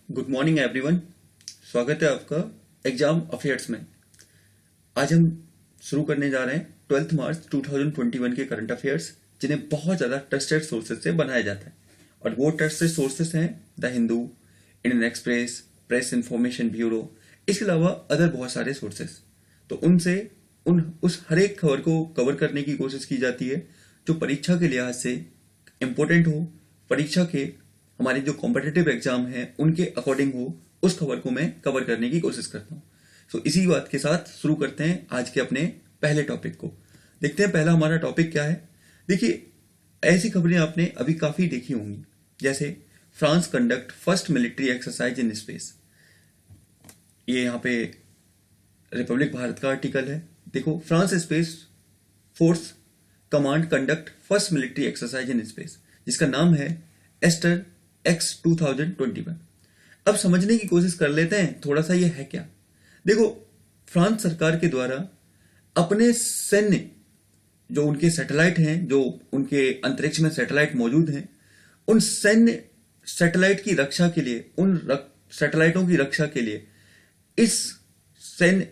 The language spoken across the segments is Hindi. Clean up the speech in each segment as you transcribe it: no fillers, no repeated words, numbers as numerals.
Good morning everyone. स्वागत है आपका एग्जाम अफेयर्स में। आज हम शुरू करने जा रहे हैं 12 मार्च 2021 के करंट अफेयर्स, जिन्हें बहुत ज़्यादा ट्रस्टेड सोर्सेज से बनाया जाता है। और वो ट्रस्टेड सोर्सेज हैं the Hindu, Indian express, press information bureau, इसके अलावा अदर बहुत सारे सोर्सेज। तो उनसे उस हर एक खबर को कवर करने की कोशिश की जाती है जो परीक्षा के लिहाज से इम्पोर्टेंट हो, परीक्षा के हमारे जो कॉम्पिटिटिव एग्जाम है उनके अकॉर्डिंग हो, उस खबर को मैं कवर करने की कोशिश करता हूँ। सो इसी बात के साथ शुरू करते हैं आज के अपने पहले टॉपिक को। देखते हैं पहला हमारा टॉपिक क्या है। देखिए, ऐसी खबरें आपने अभी काफी देखी होंगी, जैसे France conduct first military exercise in space. ये यहाँ पे रिपब्लिक भारत का आर्टिकल है। देखो, France space force command conduct first military exercise in space, जिसका नाम है एस्टर एक्स 2021। अब समझने की कोशिश कर लेते हैं थोड़ा सा ये है क्या। देखो, फ्रांस सरकार के द्वारा अपने सैन्य जो उनके सैटेलाइट हैं, जो उनके अंतरिक्ष में सैटेलाइट मौजूद हैं, उन सैन्य सैटेलाइट की रक्षा के लिए, उन सैटेलाइटों की रक्षा के लिए इस सैन्य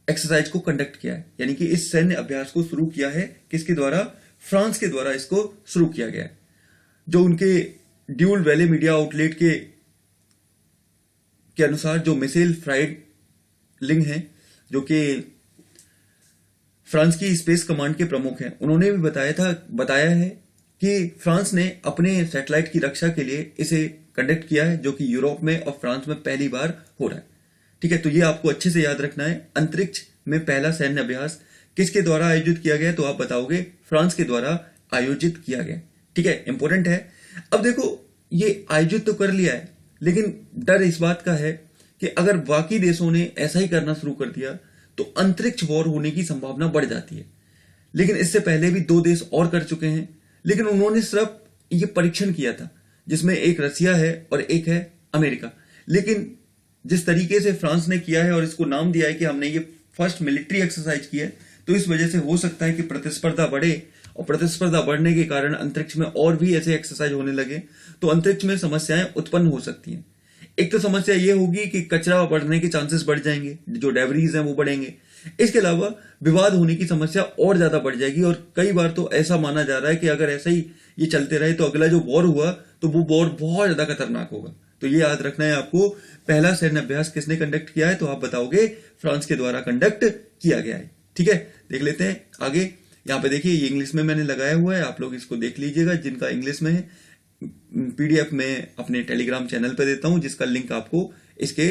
एक्सरसाइज को कंडक्ट किया है। यानी कि इस सैन्य अभ्यास को शुरू किया है। किसके द्वारा? फ्रांस के द्वारा इसको शुरू किया गया है। जो उनके ड्यूल वैले मीडिया आउटलेट के अनुसार जो मिसेल फ्राइड लिंग हैं, जो कि फ्रांस की स्पेस कमांड के प्रमुख हैं, उन्होंने भी बताया है कि फ्रांस ने अपने सैटेलाइट की रक्षा के लिए इसे कंडक्ट किया है, जो कि यूरोप में और फ्रांस में पहली बार हो रहा है। ठीक है, तो ये आपको अच्छे से याद रखना है। अंतरिक्ष में पहला सैन्य अभ्यास किसके द्वारा आयोजित किया गया? तो आप बताओगे फ्रांस के द्वारा आयोजित किया गया। ठीक है, इंपॉर्टेंट है। अब देखो, ये आयोजित तो कर लिया है, लेकिन डर इस बात का है कि अगर बाकी देशों ने ऐसा ही करना शुरू कर दिया तो अंतरिक्ष वॉर होने की संभावना बढ़ जाती है। लेकिन इससे पहले भी 2 देश और कर चुके हैं, लेकिन उन्होंने सिर्फ ये परीक्षण किया था, जिसमें एक रसिया है और एक है अमेरिका। लेकिन जिस तरीके से फ्रांस ने किया है और इसको नाम दिया है कि हमने ये फर्स्ट मिलिट्री एक्सरसाइज की है, तो इस वजह से हो सकता है कि प्रतिस्पर्धा बढ़े, और प्रतिस्पर्धा बढ़ने के कारण अंतरिक्ष में और भी ऐसे एक्सरसाइज होने लगे तो अंतरिक्ष में समस्याएं उत्पन्न हो सकती हैं। एक तो समस्या ये होगी कि कचरा बढ़ने के चांसेस बढ़ जाएंगे, जो डेब्रीज हैं वो बढ़ेंगे। इसके अलावा विवाद होने की समस्या और ज्यादा बढ़ जाएगी, और कई बार तो ऐसा माना जा रहा है कि अगर ऐसा ही ये चलते रहे तो अगला जो वॉर हुआ तो वो वॉर बहुत ज्यादा खतरनाक होगा। तो ये याद रखना है आपको। पहला सैन्य अभ्यास किसने कंडक्ट किया है? तो आप बताओगे फ्रांस के द्वारा कंडक्ट किया गया है। ठीक है, देख लेते हैं आगे। यहाँ पे देखिए, ये इंग्लिश में मैंने लगाया हुआ है, आप लोग इसको देख लीजिएगा। जिनका इंग्लिश में है, पीडीएफ में अपने टेलीग्राम चैनल पे देता हूं, जिसका लिंक आपको इसके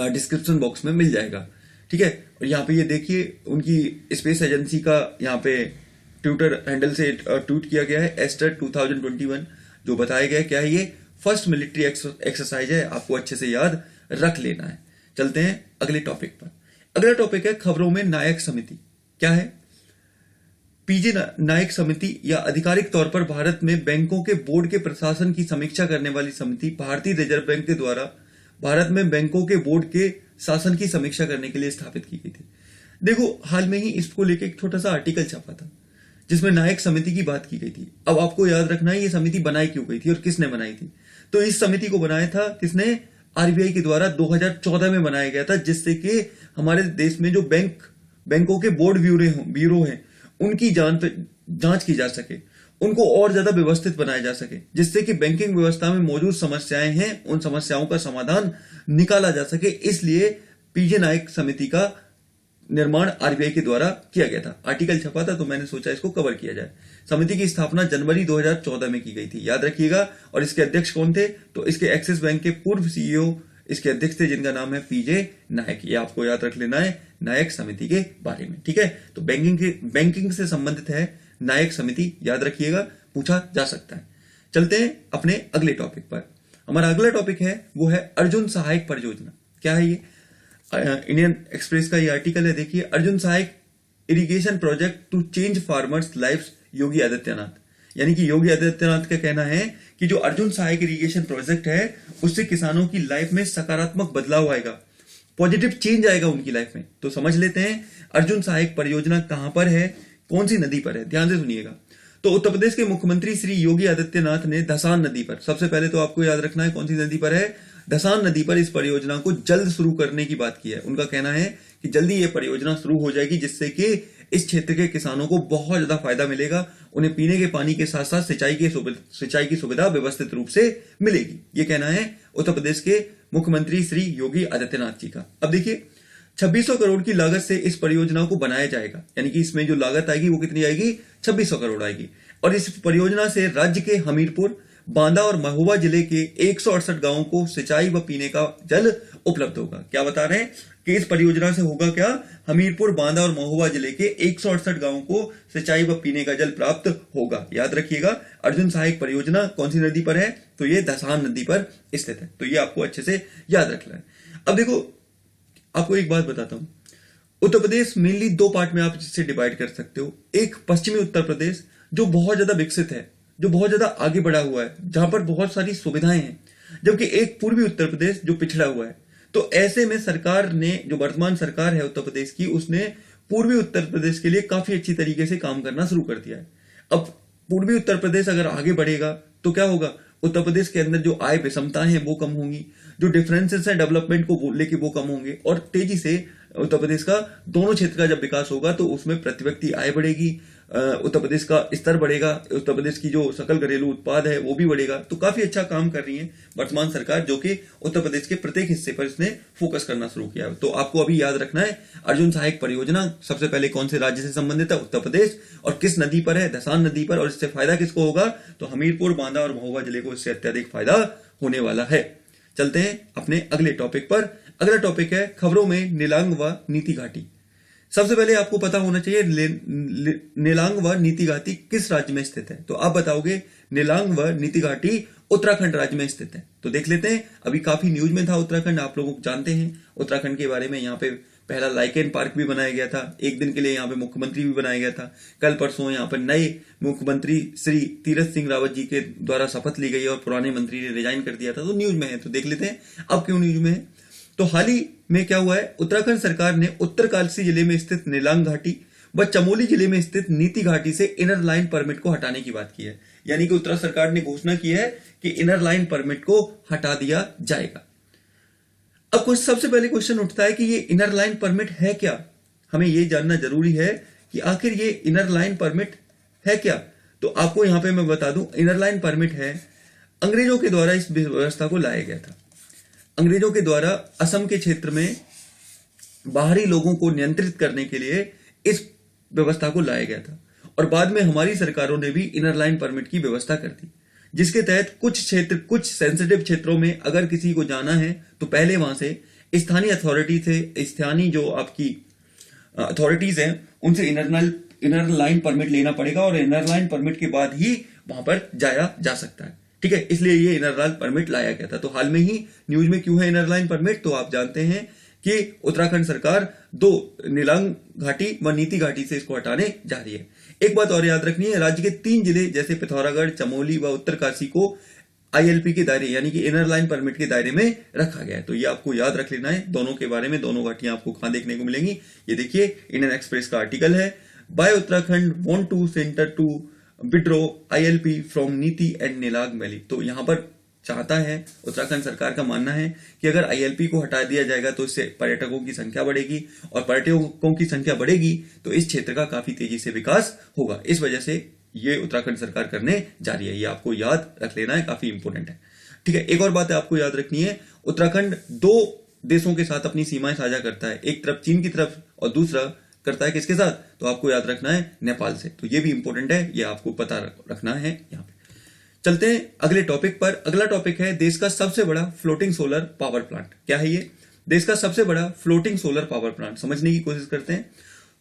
डिस्क्रिप्शन बॉक्स में मिल जाएगा। ठीक है, और यहाँ पे ये देखिए, उनकी स्पेस एजेंसी का यहाँ पे ट्विटर हैंडल से ट्वीट किया गया है, एस्टर 2021, जो बताया गया क्या है, ये फर्स्ट मिलिट्री एक्सरसाइज है। आपको अच्छे से याद रख लेना है। चलते हैं अगले टॉपिक पर। अगला टॉपिक है खबरों में नायक समिति। क्या है? पीजे नायक समिति, या आधिकारिक तौर पर भारत में बैंकों के बोर्ड के प्रशासन की समीक्षा करने वाली समिति, भारतीय रिजर्व बैंक के द्वारा भारत में बैंकों के बोर्ड के शासन की समीक्षा करने के लिए स्थापित की गई थी। देखो, हाल में ही इसको लेकर एक छोटा सा आर्टिकल छपा था, जिसमें नायक समिति की बात की गई थी। अब आपको याद रखना है ये समिति बनाई क्यों गई थी और किसने बनाई थी। तो इस समिति को बनाया था किसने? आरबीआई के द्वारा 2014 में बनाया गया था, जिससे कि हमारे देश में जो बैंकों के बोर्ड ब्यूरो हैं, उनकी जांच की जा सके, उनको और ज्यादा व्यवस्थित बनाया जा सके, जिससे कि बैंकिंग व्यवस्था में मौजूद समस्याएं हैं, उन समस्याओं का समाधान निकाला जा सके। इसलिए पीजे नायक समिति का निर्माण आरबीआई के द्वारा किया गया था। आर्टिकल छपा था, तो मैंने सोचा इसको कवर किया जाए। समिति की स्थापना जनवरी 2014 में की गई थी, याद रखिएगा। और इसके अध्यक्ष कौन थे? तो इसके एक्सिस बैंक के पूर्व सीईओ इसके अध्यक्ष थे, जिनका नाम है पीजे नायक। ये आपको याद रख लेना है नायक समिति के बारे में। ठीक है, तो बैंकिंग से संबंधित है नायक समिति, याद रखिएगा, पूछा जा सकता है। चलते हैं अपने अगले टॉपिक पर। हमारा अगला टॉपिक है वो है अर्जुन सहायक परियोजना। क्या है ये? इंडियन एक्सप्रेस का ये आर्टिकल है। देखिए, Arjun Sahayak irrigation project to change farmers lives, Yogi Adityanath. यानी कि योगी आदित्यनाथ का कहना है कि जो अर्जुन सहायक इरिगेशन प्रोजेक्ट है, उससे किसानों की लाइफ में सकारात्मक बदलाव आएगा, पॉजिटिव चेंज आएगा उनकी लाइफ में। तो समझ लेते हैं अर्जुन सहायक परियोजना कहां पर है, कौन सी नदी पर है। ध्यान से सुनिएगा। तो उत्तर प्रदेश के मुख्यमंत्री श्री योगी आदित्यनाथ ने धसान नदी पर, सबसे पहले तो आपको याद रखना है कौन सी नदी पर है, धसान नदी पर इस परियोजना को जल्द शुरू करने की बात की है। उनका कहना है कि जल्दी ये परियोजना शुरू हो जाएगी, जिससे कि इस क्षेत्र के किसानों को बहुत ज्यादा फायदा मिलेगा। उन्हें पीने के पानी के साथ साथ सिंचाई की सुविधा व्यवस्थित रूप से मिलेगी। ये कहना है उत्तर प्रदेश के मुख्यमंत्री श्री योगी आदित्यनाथ जी का। अब देखिए 2600 करोड़ की लागत से इस परियोजना को बनाया जाएगा, यानी कि इसमें जो लागत आएगी वो कितनी आएगी, 2600 करोड़ आएगी। और इस परियोजना से राज्य के हमीरपुर, बांदा और महोबा जिले के 168 गांवों को सिंचाई व पीने का जल उपलब्ध होगा। क्या बता रहे हैं कि इस परियोजना से होगा क्या, हमीरपुर, बांदा और महोबा जिले के 168 गांवों को सिंचाई व पीने का जल प्राप्त होगा। याद रखिएगा, अर्जुन सहायक परियोजना कौन सी नदी पर है, तो ये धसान नदी पर स्थित है। तो ये आपको अच्छे से याद रखना है। अब देखो आपको एक बात बताता हूं, उत्तर प्रदेश मेनली दो पार्ट में आप इससे डिवाइड कर सकते हो। एक पश्चिमी उत्तर प्रदेश जो बहुत ज्यादा विकसित है, जो बहुत ज्यादा आगे बढ़ा हुआ है, जहां पर बहुत सारी सुविधाएं हैं, जबकि एक पूर्वी उत्तर प्रदेश जो पिछड़ा हुआ है। तो ऐसे में सरकार ने, जो वर्तमान सरकार है उत्तर प्रदेश की, उसने पूर्वी उत्तर प्रदेश के लिए काफी अच्छी तरीके से काम करना शुरू कर दिया है। अब पूर्वी उत्तर प्रदेश अगर आगे बढ़ेगा तो क्या होगा, उत्तर प्रदेश के अंदर जो आय विषमताएं हैं वो कम होंगी, जो डिफरेंसेस है डेवलपमेंट को लेके वो कम होंगे, और तेजी से उत्तर प्रदेश का दोनों क्षेत्र का जब विकास होगा तो उसमें प्रति व्यक्ति आय बढ़ेगी, उत्तर प्रदेश का स्तर बढ़ेगा, उत्तर प्रदेश की जो सकल घरेलू उत्पाद है वो भी बढ़ेगा। तो काफी अच्छा काम कर रही है वर्तमान सरकार, जो कि उत्तर प्रदेश के प्रत्येक हिस्से पर इसने फोकस करना शुरू किया है। तो आपको अभी याद रखना है, अर्जुन सहायक परियोजना सबसे पहले कौन से राज्य से संबंधित है, उत्तर प्रदेश, और किस नदी पर है, धसान नदी पर, और इससे फायदा किसको होगा, तो हमीरपुर, बांदा और महोबा जिले को इससे अत्यधिक फायदा होने वाला है। चलते हैं अपने अगले टॉपिक पर। अगला टॉपिक है खबरों में नीलांग व नीति घाटी। सबसे पहले आपको पता होना चाहिए नीलांग व नीति घाटी किस राज्य में स्थित है, तो आप बताओगे नीलांग व नीति घाटी उत्तराखंड राज्य में स्थित है। तो देख लेते हैं, अभी काफी न्यूज में था उत्तराखंड, आप लोग जानते हैं उत्तराखंड के बारे में। यहाँ पे पहला लाइकेन पार्क भी बनाया गया था, एक दिन के लिए यहाँ पे मुख्यमंत्री भी बनाया गया था। कल परसों यहाँ पर नए मुख्यमंत्री श्री तीरथ सिंह रावत जी के द्वारा शपथ ली गई और पुराने मंत्री ने रिजाइन कर दिया था। तो न्यूज में है, तो देख लेते हैं अब क्यों न्यूज में है। तो हाल ही में क्या हुआ है, उत्तराखंड सरकार ने उत्तरकाशी जिले में स्थित नीलांग घाटी व चमोली जिले में स्थित नीति घाटी से इनर लाइन परमिट को हटाने की बात की है। यानी कि उत्तराखंड सरकार ने घोषणा की है कि इनर लाइन परमिट को हटा दिया जाएगा। अब कुछ सबसे पहले क्वेश्चन उठता है कि ये इनर लाइन परमिट है क्या। हमें ये जानना जरूरी है कि आखिर ये इनर लाइन परमिट है क्या। तो आपको यहां पे मैं बता दूं, इनर लाइन परमिट है, अंग्रेजों के द्वारा इस व्यवस्था को लाया गया था। अंग्रेजों के द्वारा असम के क्षेत्र में बाहरी लोगों को नियंत्रित करने के लिए इस व्यवस्था को लाया गया था, और बाद में हमारी सरकारों ने भी इनर लाइन परमिट की व्यवस्था कर दी, जिसके तहत कुछ सेंसिटिव क्षेत्रों में अगर किसी को जाना है तो पहले वहां से स्थानीय अथॉरिटी से, स्थानीय जो आपकी अथॉरिटीज हैं उनसे इनर लाइन परमिट लेना पड़ेगा, और इनर लाइन परमिट के बाद ही वहां पर जाया जा सकता है। ठीक है, इसलिए ये इनर लाइन परमिट लाया गया था। तो हाल में ही न्यूज में क्यों है इनर लाइन परमिट, तो आप जानते हैं कि उत्तराखंड सरकार दो नीलांग घाटी व नीति घाटी से इसको हटाने जा रही है। एक बात और याद रखनी है, राज्य के 3 जिले जैसे पिथौरागढ़, चमोली व उत्तरकाशी को ILP के दायरे यानी कि इनर लाइन परमिट के दायरे में रखा गया है। तो ये आपको याद रख लेना है दोनों के बारे में। दोनों घाटियां आपको कहां देखने को मिलेंगी, ये देखिए इंडियन एक्सप्रेस का आर्टिकल है, by Uttarakhand want to centre to withdraw ILP from Niti and Nilang valley. तो यहां पर चाहता है उत्तराखंड सरकार का मानना है कि अगर ILP को हटा दिया जाएगा तो इससे पर्यटकों की संख्या बढ़ेगी, और पर्यटकों की संख्या बढ़ेगी तो इस क्षेत्र का काफी तेजी से विकास होगा। इस वजह से ये उत्तराखंड सरकार करने जा रही है, ये आपको याद रख लेना है, काफी इंपोर्टेंट है। ठीक है, एक और बात आपको याद रखनी है, उत्तराखंड 2 देशों के साथ अपनी सीमाएं साझा करता है, एक तरफ चीन की तरफ और दूसरा करता है किसके साथ, तो आपको याद रखना है नेपाल से। तो ये भी इंपोर्टेंट है, ये आपको पता रखना है यहाँ पे। चलते हैं अगले टॉपिक पर। अगला टॉपिक है देश का सबसे बड़ा फ्लोटिंग सोलर पावर प्लांट। क्या है ये, देश का सबसे बड़ा फ्लोटिंग सोलर पावर प्लांट, समझने की कोशिश करते हैं।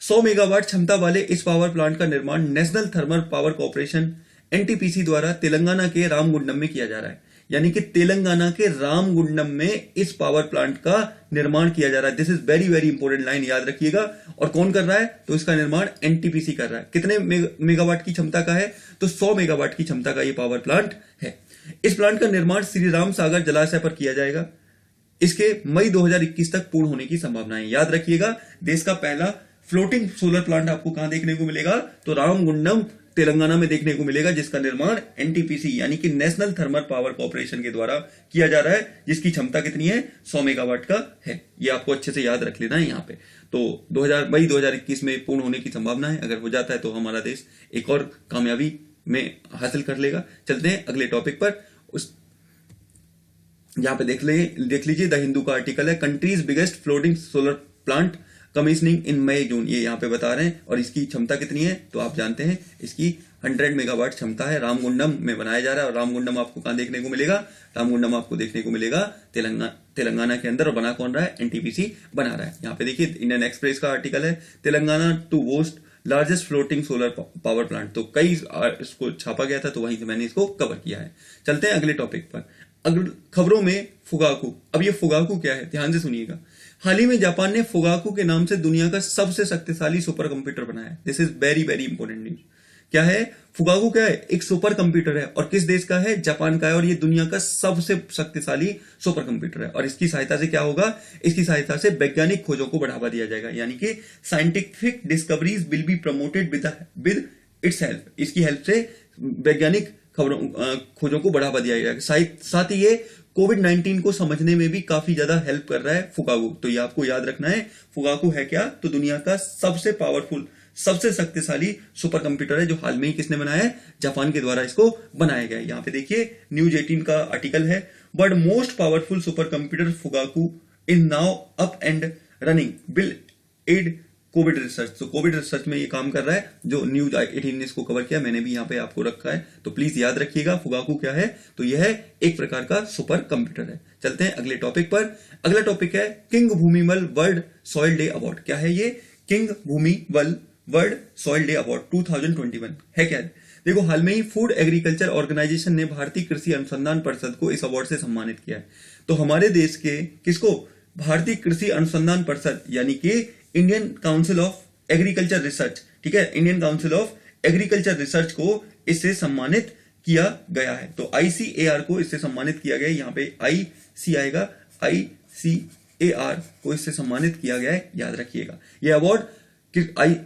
100 मेगावाट क्षमता वाले इस पावर प्लांट का निर्माण national thermal power corporation NTPC द्वारा तेलंगाना के रामगुंडम में किया जा रहा है। यानी कि तेलंगाना के रामगुंडम में इस पावर प्लांट का निर्माण किया जा रहा है। This is very very important line, याद रखिएगा। और कौन कर रहा है, तो इसका निर्माण NTPC कर रहा है। कितने मेगावाट की क्षमता का है, तो 100 मेगावाट की क्षमता का ये पावर प्लांट है। इस प्लांट का निर्माण श्री राम सागर जलाशय पर किया जाएगा। इसके मई 2021 तक पूर्ण होने की संभावना है। याद रखिएगा, देश का पहला फ्लोटिंग सोलर प्लांट आपको कहां देखने को मिलेगा, तो रामगुंडम तेलंगाना में देखने को मिलेगा, जिसका निर्माण एनटीपीसी यानी कि नेशनल थर्मल पावर कॉर्पोरेशन के द्वारा किया जा रहा है, जिसकी क्षमता कितनी है, 100 मेगावाट का है। ये आपको अच्छे से याद रख लेना है यहाँ पे। तो 2021 में पूर्ण होने की संभावना है। अगर हो जाता है तो हमारा देश एक और कामयाबी में हासिल कर लेगा। चलते हैं अगले टॉपिक पर। उस यहाँ पे देख लीजिए, द हिंदू का आर्टिकल है, country's biggest floating solar plant commissioning in May June, ये यहाँ पे बता रहे हैं। और इसकी क्षमता कितनी है तो आप जानते हैं, इसकी 100 मेगावाट क्षमता है। रामगुंडम में बनाया जा रहा है। और रामगुंडम आपको कहाँ देखने को मिलेगा, रामगुंडम आपको देखने को मिलेगा तेलंगाना के अंदर। और बना कौन रहा है, एनटीपीसी बना रहा है। यहाँ पे देखिए, इंडियन एक्सप्रेस का आर्टिकल है, Telangana to boast largest floating solar power plant. तो कई इसको छापा गया था, तो वहीं से मैंने इसको कवर किया है। चलते हैं अगले टॉपिक पर। अगर खबरों में फुगाकू, अब ये फुगाकू क्या है, ध्यान से सुनिएगा। हाल ही में जापान ने फुगाकू के नाम से दुनिया का सबसे शक्तिशाली सुपर कंप्यूटर बनाया है। This is very very important news. क्या है फुगाकू, क्या है, एक सुपर कंप्यूटर है। और किस देश का है, जापान का है। और ये दुनिया का सबसे शक्तिशाली सुपर कंप्यूटर है। और इसकी सहायता से क्या होगा, इसकी सहायता से वैज्ञानिक खोजों को बढ़ावा दिया जाएगा, यानी कि scientific discoveries will be promoted with its help. इसकी हेल्प से वैज्ञानिक खोजों को बढ़ावा दिया जाएगा। साथ ही ये कोविड-19 को समझने में भी काफी ज्यादा हेल्प कर रहा है फुगाकू। तो ये आपको याद रखना है, फुगाकू है क्या, तो दुनिया का सबसे पावरफुल, सबसे शक्तिशाली सुपर कंप्यूटर है, जो हाल में ही किसने बनाया है, जापान के द्वारा इसको बनाया गया है। यहाँ पे देखिए, न्यूज 18 का आर्टिकल है, but most powerful super computer Fugaku is now up and running will aid covid research. तो कोविड रिसर्च में ये काम कर रहा है, जो न्यूज 18 ने इसको कवर किया, मैंने भी यहाँ पे आपको रखा है। तो प्लीज याद रखिएगा, फुगाकू क्या है, तो यह है एक प्रकार का सुपर कंप्यूटर है। चलते हैं अगले टॉपिक पर। अगला टॉपिक है king Bhumibol world soil day award. क्या है ये, king Bhumibol world soil day award 2021 है क्या। देखो, हाल में ही फूड एग्रीकल्चर ऑर्गेनाइजेशन ने भारतीय कृषि अनुसंधान परिषद को इस अवार्ड से सम्मानित किया है। तो हमारे देश के किसको, भारतीय कृषि अनुसंधान परिषद यानी कि Indian council of agriculture research, ठीक है, Indian council of agriculture research को इससे सम्मानित किया गया है। तो आईसीएआर को इससे सम्मानित किया गया है। यहाँ पे आईसी आएगा, आईसीएआर को इससे सम्मानित किया गया है, याद रखिएगा। यह अवार्ड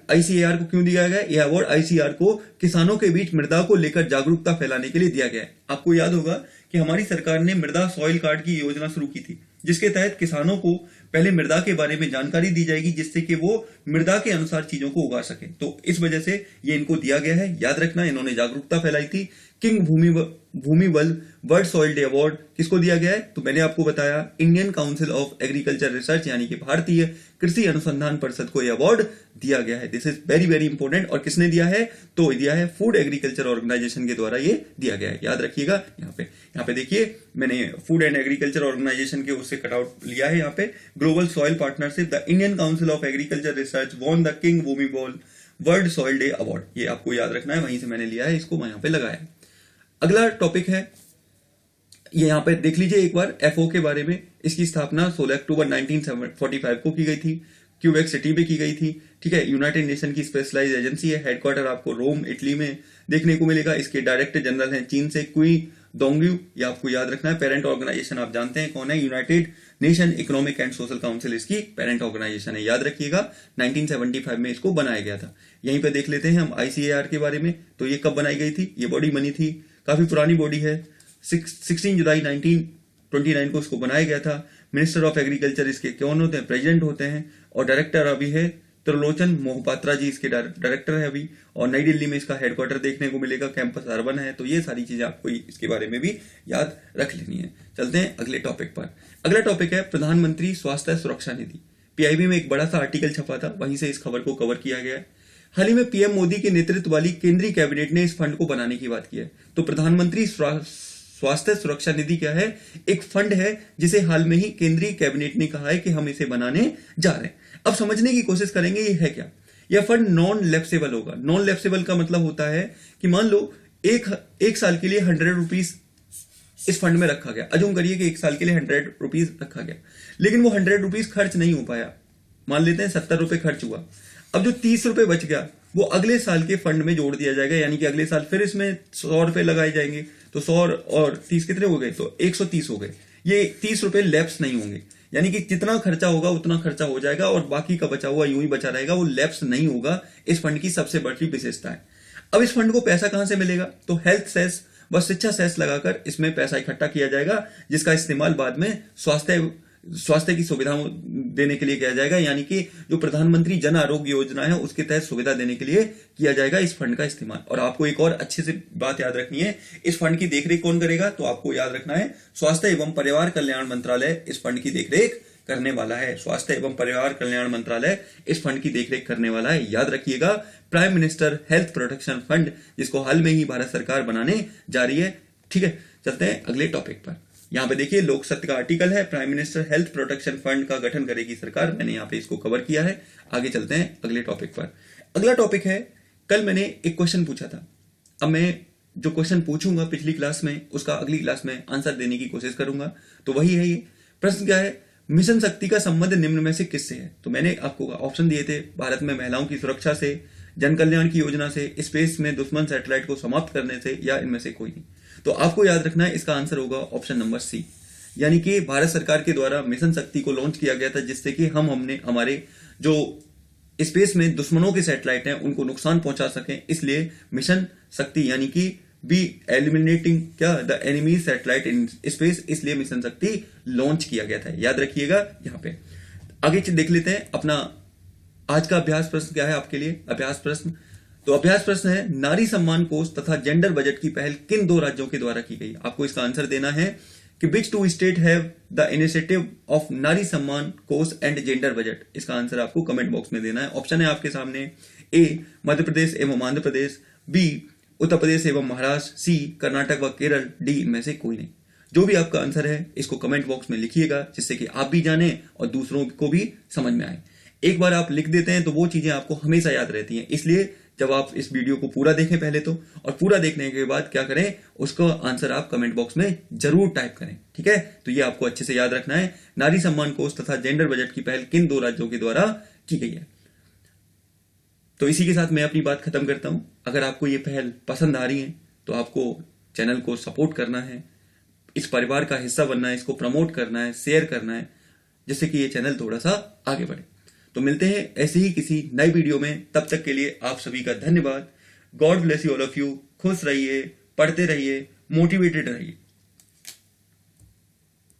आईसीएआर को क्यों दिया गया है, यह अवार्ड आईसीएआर को किसानों के बीच मृदा को लेकर जागरूकता फैलाने के लिए दिया गया है। आपको याद होगा कि हमारी सरकार ने मृदा सॉइल कार्ड की योजना शुरू की थी, जिसके तहत किसानों को पहले मृदा के बारे में जानकारी दी जाएगी, जिससे कि वो मृदा के अनुसार चीजों को उगा सके। तो इस वजह से ये इनको दिया गया है, याद रखना, इन्होंने जागरूकता फैलाई थी। King Bhumibol world soil day award किसको दिया गया है, तो मैंने आपको बताया, Indian council of agriculture research यानी कि भारतीय कृषि अनुसंधान परिषद को यह अवार्ड दिया गया है। This is very very important. और किसने दिया है, तो दिया है फूड एग्रीकल्चर ऑर्गेनाइजेशन के द्वारा ये दिया गया है, याद रखिएगा। यहाँ पे देखिए, मैंने फूड एंड एग्रीकल्चर ऑर्गेनाइजेशन के उससे कटआउट लिया है। यहाँ पे global soil partnership, the Indian council of agriculture research won the king Bhumibol world soil day award, ये आपको याद रखना है, वहीं से मैंने लिया है, इसको मैं यहाँ पे लगाया है। अगला टॉपिक है, ये यहाँ पे देख लीजिए एक बार, एफओ के बारे में। इसकी स्थापना 16 अक्टूबर 1945 को की गई थी, क्यूबेक सिटी में की गई थी, ठीक है। यूनाइटेड नेशन की स्पेशलाइज एजेंसी है, हेडक्वार्टर आपको रोम इटली में देखने को मिलेगा। इसके डायरेक्टर जनरल हैं चीन से क्वी दोंग्यू, ये आपको याद रखना है। पेरेंट ऑर्गेनाइजेशन आप जानते हैं कौन है, United nation economic and social council इसकी पेरेंट ऑर्गेनाइजेशन है, याद रखिएगा। 1975 में इसको बनाया गया था। यहीं पे देख लेते हैं हम आईसीएआर के बारे में। तो ये कब बनाई गई थी, ये बॉडी बनी थी, काफी पुरानी बॉडी है, 16 जुलाई 1929 को इसको बनाया गया था। मिनिस्टर ऑफ एग्रीकल्चर इसके कौन होते हैं, प्रेसिडेंट होते हैं। और डायरेक्टर अभी है त्रिलोचन मोहपात्रा जी, इसके डायरेक्टर है अभी। और नई दिल्ली में इसका हेडक्वार्टर देखने को मिलेगा, कैंपस अर्बन है। तो ये सारी चीजें आपको इसके बारे में भी याद रख लेनी है। चलते हैं अगले टॉपिक पर। अगला टॉपिक है प्रधानमंत्री स्वास्थ्य सुरक्षा निधि। पीआईबी में एक बड़ा सा आर्टिकल छपा था, वहीं से इस खबर को कवर किया गया है। हाल ही में पीएम मोदी के नेतृत्व वाली केंद्रीय कैबिनेट ने इस फंड को बनाने की बात की है। तो प्रधानमंत्री स्वास्थ्य सुरक्षा निधि क्या है, एक फंड है जिसे हाल में ही केंद्रीय कैबिनेट ने कहा है कि हम इसे बनाने जा रहे हैं। अब समझने की कोशिश करेंगे ये है क्या। यह फंड नॉन लैप्सेबल होगा। नॉन लैप्सेबल का मतलब होता है कि मान लो एक साल के लिए 100 रुपीज इस फंड में रखा गया। अजूम करिए कि एक साल के लिए 100 रुपीज रखा गया, लेकिन वो 100 रुपीज खर्च नहीं हो पाया। मान लेते हैं 70 रुपए खर्च हुआ। अब जो 30 रुपए बच गया वो अगले साल के फंड में जोड़ दिया जाएगा, यानी कि अगले साल फिर इसमें 100 रुपए लगाए जाएंगे। तो 100 और 30 कितने हो गए, तो 130 हो गए। ये 30 रुपए लैप्स नहीं होंगे, यानी कि जितना खर्चा होगा उतना खर्चा हो जाएगा और बाकी का बचा हुआ यूं ही बचा रहेगा, वो लैप्स नहीं होगा। इस फंड की सबसे बड़ी विशेषता है। अब इस फंड को पैसा कहां से मिलेगा? तो हेल्थ सेस व शिक्षा सेस लगाकर इसमें पैसा इकट्ठा किया जाएगा, जिसका इस्तेमाल बाद में स्वास्थ्य की सुविधाओं देने के लिए किया जाएगा, यानी कि जो प्रधानमंत्री जन आरोग्य योजना है उसके तहत सुविधा देने के लिए किया जाएगा इस फंड का इस्तेमाल। और आपको एक और अच्छे से बात याद रखनी है, इस फंड की देखरेख कौन करेगा? तो आपको याद रखना है स्वास्थ्य एवं परिवार कल्याण मंत्रालय इस फंड की देखरेख करने वाला है। स्वास्थ्य एवं परिवार कल्याण मंत्रालय इस फंड की देखरेख करने वाला है, याद रखिएगा। Prime minister health protection fund, जिसको हाल में ही भारत सरकार बनाने जा रही है। ठीक है, चलते हैं अगले टॉपिक पर। यहां पे देखिए लोक सत्य का आर्टिकल है, prime minister health protection fund का गठन करेगी सरकार। मैंने यहां पे इसको कवर किया है। आगे चलते हैं अगले टॉपिक पर। अगला टॉपिक है, कल मैंने एक क्वेश्चन पूछा था, अब मैं जो क्वेश्चन पूछूंगा पिछली क्लास में उसका अगली क्लास में आंसर देने की कोशिश करूंगा। तो वही है ये प्रश्न, क्या है? मिशन शक्ति का संबंध निम्न में से किससे है? तो मैंने आपको ऑप्शन दिए थे, भारत में महिलाओं की सुरक्षा से, जन कल्याण की योजना से, स्पेस में दुश्मन सैटेलाइट को समाप्त करने से, या इनमें से कोई नहीं। तो आपको याद रखना है इसका आंसर होगा ऑप्शन नंबर सी, यानी कि भारत सरकार के द्वारा मिशन शक्ति को लॉन्च किया गया था, जिससे कि हमने हमारे जो स्पेस में दुश्मनों के सैटेलाइट हैं उनको नुकसान पहुंचा सकें। इसलिए मिशन शक्ति यानी कि be eliminating the enemy satellite in space, इसलिए मिशन शक्ति लॉन्च किया गया था, याद रखिएगा। यहां पे आगे देख लेते हैं अपना आज का अभ्यास प्रश्न क्या है आपके लिए। अभ्यास प्रश्न, तो अभ्यास प्रश्न है, नारी सम्मान कोष तथा जेंडर बजट की पहल किन 2 राज्यों के द्वारा की गई? आपको इसका आंसर देना है कि विच 2 state have the initiative of नारी सम्मान कोष एंड जेंडर बजट। इसका आंसर आपको कमेंट बॉक्स में देना है। ऑप्शन है आपके सामने, ए मध्य प्रदेश एवं आंध्र प्रदेश, बी उत्तर प्रदेश एवं महाराष्ट्र, सी कर्नाटक व केरल, डी इनमें से कोई नहीं। जो भी आपका आंसर है इसको कमेंट बॉक्स में लिखिएगा, जिससे कि आप भी जाने और दूसरों को भी समझ में आए। एक बार आप लिख देते हैं तो वो चीजें आपको हमेशा याद रहती हैं। इसलिए जब आप इस वीडियो को पूरा देखें पहले तो, और पूरा देखने के बाद क्या करें, उसका आंसर आप कमेंट बॉक्स में जरूर टाइप करें। ठीक है, तो ये आपको अच्छे से याद रखना है, नारी सम्मान कोष तथा जेंडर बजट की पहल किन 2 राज्यों के द्वारा की गई है। तो इसी के साथ मैं अपनी बात खत्म करता हूं। अगर आपको ये पहल पसंद आ रही है तो आपको चैनल को सपोर्ट करना है, इस परिवार का हिस्सा बनना है, इसको प्रमोट करना है, शेयर करना है, जिससे कि ये चैनल थोड़ा सा आगे बढ़े। तो मिलते हैं ऐसे ही किसी नई वीडियो में, तब तक के लिए आप सभी का धन्यवाद। God bless you all of you. खुश रहिए, पढ़ते रहिए, मोटिवेटेड रहिए।